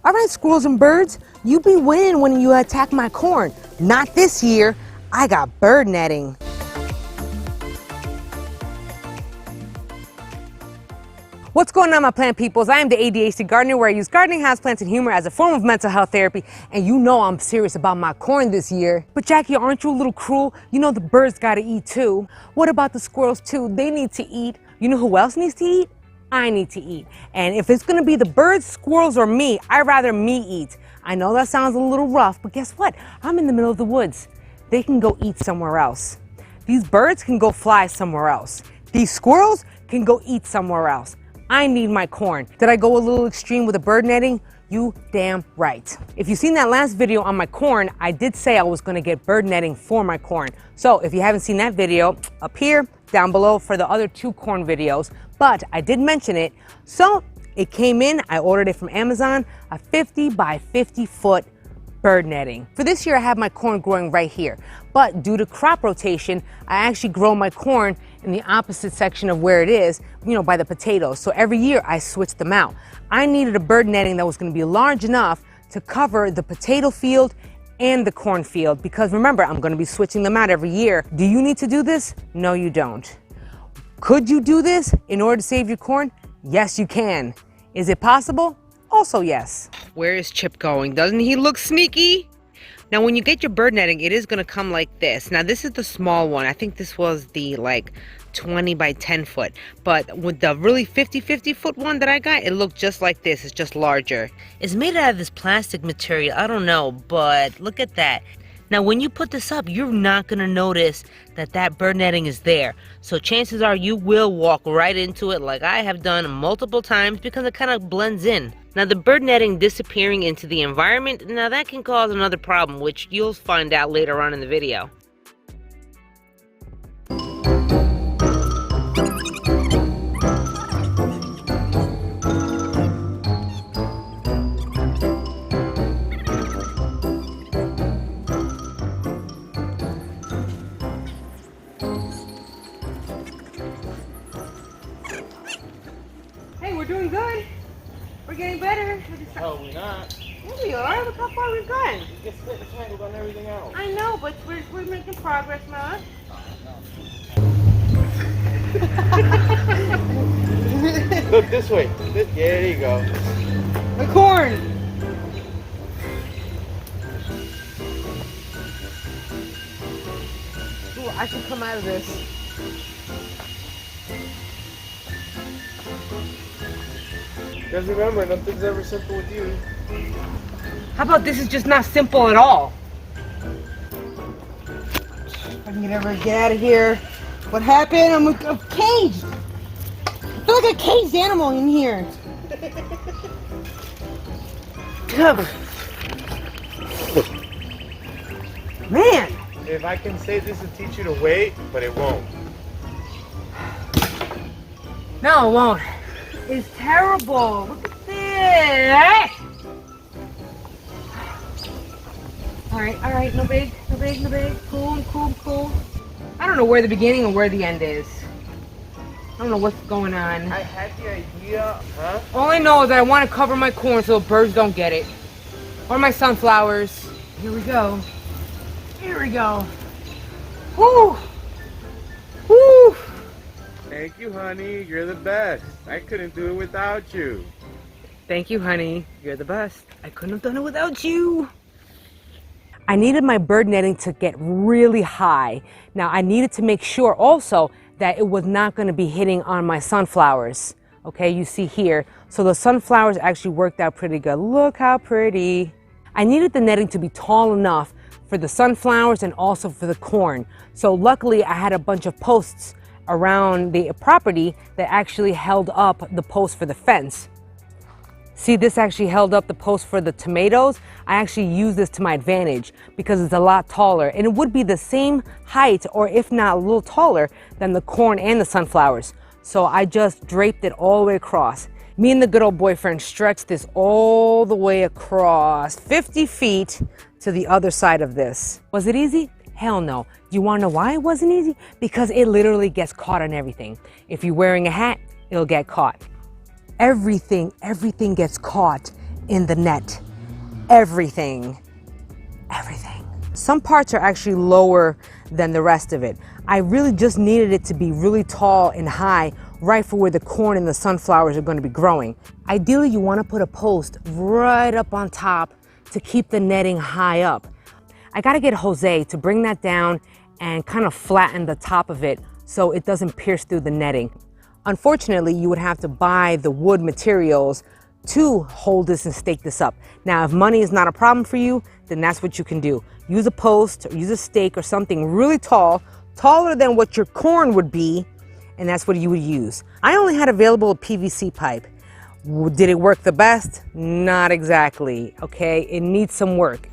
All right, squirrels and birds, you be winning when you attack my corn. Not this year. I got bird netting. What's going on, my plant peoples? I am the ADHD gardener, where I use gardening, houseplants, and humor as a form of mental health therapy. And you know I'm serious about my corn this year. But Jackie, aren't you a little cruel? You know the birds gotta eat too. What about the squirrels too? They need to eat. You know who else needs to eat? I need to eat. And if it's gonna be the birds, squirrels, or me, I'd rather me eat. I know that sounds a little rough, but guess what? I'm in the middle of the woods. They can go eat somewhere else. These birds can go fly somewhere else. These squirrels can go eat somewhere else. I need my corn. Did I go a little extreme with the bird netting? You damn right. If you've seen that last video on my corn, I did say I was gonna get bird netting for my corn. So if you haven't seen that video, up here, down below for the other 2 corn videos, but I did mention it. So it came in, I ordered it from Amazon, a 50 by 50 foot bird netting. For this year, I have my corn growing right here, but due to crop rotation, I actually grow my corn in the opposite section of where it is, by the potatoes. So every year I switch them out. I needed a bird netting that was gonna be large enough to cover the potato field and the corn field, because remember, I'm gonna be switching them out every year. Do you need to do this? No, you don't. Could you do this in order to save your corn? Yes, you can. Is it possible? Also, yes. Where is Chip going? Doesn't he look sneaky? Now, when you get your bird netting, it is going to come like this. Now, this is the small one. I think this was the 20 by 10 foot. But with the really 50 foot one that I got, it looked just like this. It's just larger. It's made out of this plastic material. I don't know, but look at that. Now, when you put this up, you're not going to notice that bird netting is there. So chances are you will walk right into it like I have done multiple times, because it kind of blends in. Now, the bird netting disappearing into the environment, now that can cause another problem, which you'll find out later on in the video. Hey, we're doing good. We're getting better. No, we're not. Here we are. Look how far we've gone. You get split and tangled on everything else. I know, but we're making progress, man. Look this way. Yeah, there you go. The corn. Ooh, I should come out of this. Because remember, nothing's ever simple with you. How about this is just not simple at all? I can never get out of here. What happened? I'm caged. I feel like a caged animal in here. Man. If I can say this will teach you to wait, but it won't. No, it won't. It's terrible. Look at this. All right. No big. Cool. I don't know where the beginning and where the end is. I don't know what's going on. I had the idea, huh? All I know is that I want to cover my corn so the birds don't get it. Or my sunflowers. Here we go. Woo! Thank you, honey. You're the best. I couldn't do it without you. Thank you, honey. You're the best. I couldn't have done it without you. I needed my bird netting to get really high. Now, I needed to make sure also that it was not going to be hitting on my sunflowers. Okay, you see here. So the sunflowers actually worked out pretty good. Look how pretty. I needed the netting to be tall enough for the sunflowers and also for the corn. So luckily, I had a bunch of posts around the property that actually held up the post for the fence. See, this actually held up the post for the tomatoes. I actually use this to my advantage because it's a lot taller, and it would be the same height, or if not a little taller, than the corn and the sunflowers. So I just draped it all the way across. Me and the good old boyfriend stretched this all the way across 50 feet to the other side of this. Was it easy? Hell no. Do you want to know why it wasn't easy? Because it literally gets caught on everything. If you're wearing a hat, it'll get caught. Everything gets caught. in the net. Everything. Everything. Some parts are actually lower than the rest of it. I really just needed it to be really tall and high, right for where the corn and the sunflowers are going to be growing. Ideally, you want to put a post right up on top to keep the netting high up. I got to get Jose to bring that down and kind of flatten the top of it so it doesn't pierce through the netting. Unfortunately, you would have to buy the wood materials to hold this and stake this up. Now, if money is not a problem for you, then that's what you can do. Use a post or use a stake or something really tall, taller than what your corn would be, and that's what you would use. I only had available a PVC pipe. Did it work the best? Not exactly, okay? It needs some work.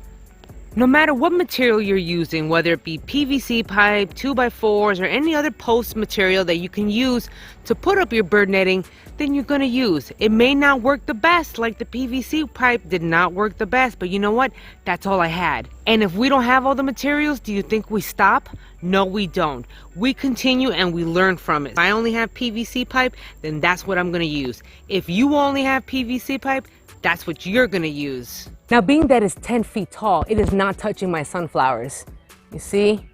No matter what material you're using, whether it be PVC pipe, 2x4s, or any other post material that you can use to put up your bird netting, then you're gonna use. It may not work the best, like the PVC pipe did not work the best, but you know what? That's all I had. And if we don't have all the materials, do you think we stop? No, we don't. We continue and we learn from it. If I only have PVC pipe, then that's what I'm gonna use. If you only have PVC pipe, that's what you're gonna use. Now, being that it's 10 feet tall, it is not touching my sunflowers. You see?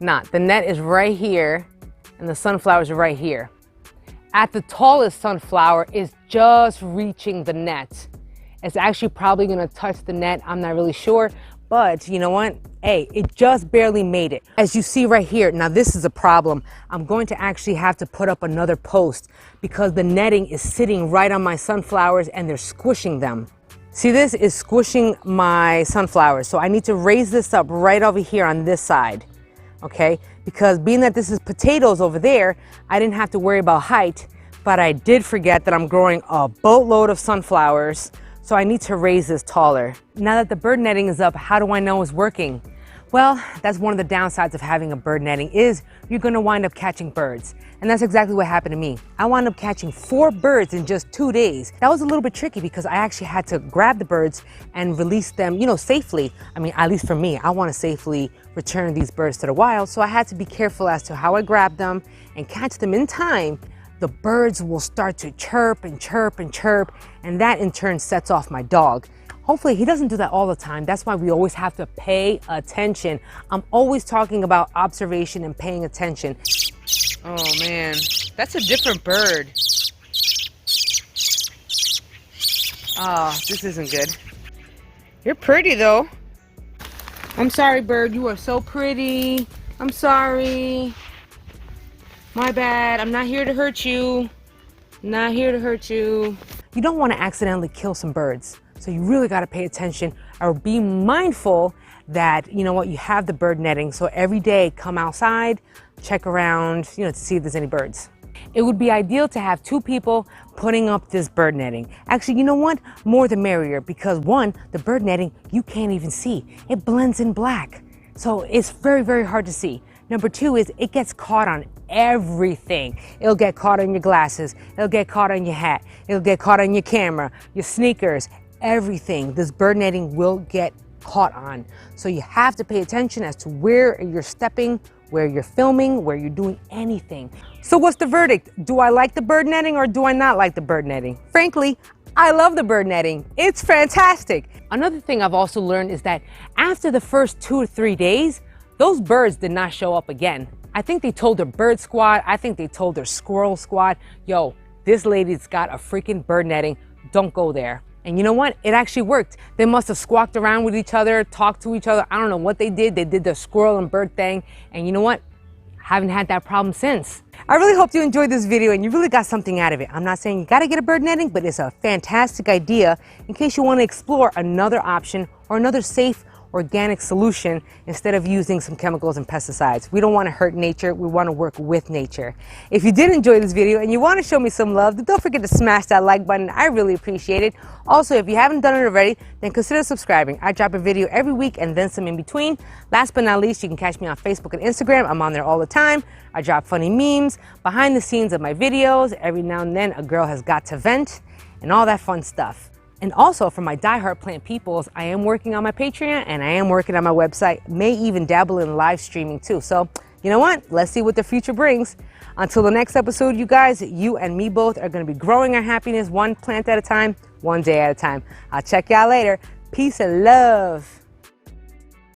Not. The net is right here and the sunflowers are right here. At the tallest sunflower is just reaching the net. It's actually probably gonna touch the net, I'm not really sure, but you know what? Hey, it just barely made it. As you see right here, now this is a problem. I'm going to actually have to put up another post because the netting is sitting right on my sunflowers and they're squishing them. See, this is squishing my sunflowers, so I need to raise this up right over here on this side, okay? Because being that this is potatoes over there, I didn't have to worry about height, but I did forget that I'm growing a boatload of sunflowers, so I need to raise this taller. Now that the bird netting is up, how do I know it's working? Well, that's one of the downsides of having a bird netting is you're gonna wind up catching birds. And that's exactly what happened to me. I wound up catching 4 birds in just 2 days. That was a little bit tricky because I actually had to grab the birds and release them, you know, safely. I mean, at least for me, I wanna safely return these birds to the wild. So I had to be careful as to how I grab them and catch them in time. The birds will start to chirp and chirp and chirp, and that in turn sets off my dog. Hopefully he doesn't do that all the time. That's why we always have to pay attention. I'm always talking about observation and paying attention. Oh man, that's a different bird. Oh, this isn't good. You're pretty though. I'm sorry, bird, you are so pretty. I'm sorry. My bad, I'm not here to hurt you. Not here to hurt you. You don't want to accidentally kill some birds. So you really got to pay attention or be mindful that, you know what, you have the bird netting. So every day come outside, check around, you know, to see if there's any birds. It would be ideal to have 2 people putting up this bird netting. Actually, you know what? More the merrier, because 1, the bird netting, you can't even see. It blends in black. So it's very, very hard to see. Number 2 is it gets caught on everything. It'll get caught on your glasses. It'll get caught on your hat. It'll get caught on your camera, your sneakers, everything. This bird netting will get caught on. So you have to pay attention as to where you're stepping, where you're filming, where you're doing anything. So what's the verdict? Do I like the bird netting or do I not like the bird netting? Frankly, I love the bird netting. It's fantastic. Another thing I've also learned is that after the first 2 or 3 days, those birds did not show up again. I think they told their bird squad, I think they told their squirrel squad, yo, this lady's got a freaking bird netting, don't go there. And you know what? It actually worked. They must have squawked around with each other, talked to each other. I don't know what they did. They did the squirrel and bird thing. And you know what? Haven't had that problem since. I really hope you enjoyed this video and you really got something out of it. I'm not saying you gotta get a bird netting, but it's a fantastic idea in case you want to explore another option or another safe organic solution instead of using some chemicals and pesticides. We don't want to hurt nature, we want to work with nature. If you did enjoy this video and you want to show me some love, then don't forget to smash that like button. I really appreciate it. Also, if you haven't done it already, then consider subscribing. I drop a video every week and then some in between. Last but not least, you can catch me on Facebook and Instagram. I'm on there all the time. I drop funny memes, behind the scenes of my videos. Every now and then a girl has got to vent and all that fun stuff. And also for my diehard plant peoples, I am working on my Patreon and I am working on my website, may even dabble in live streaming too. So you know what? Let's see what the future brings. Until the next episode, you guys, you and me both are going to be growing our happiness 1 plant at a time, one day at a time. I'll check y'all later. Peace and love.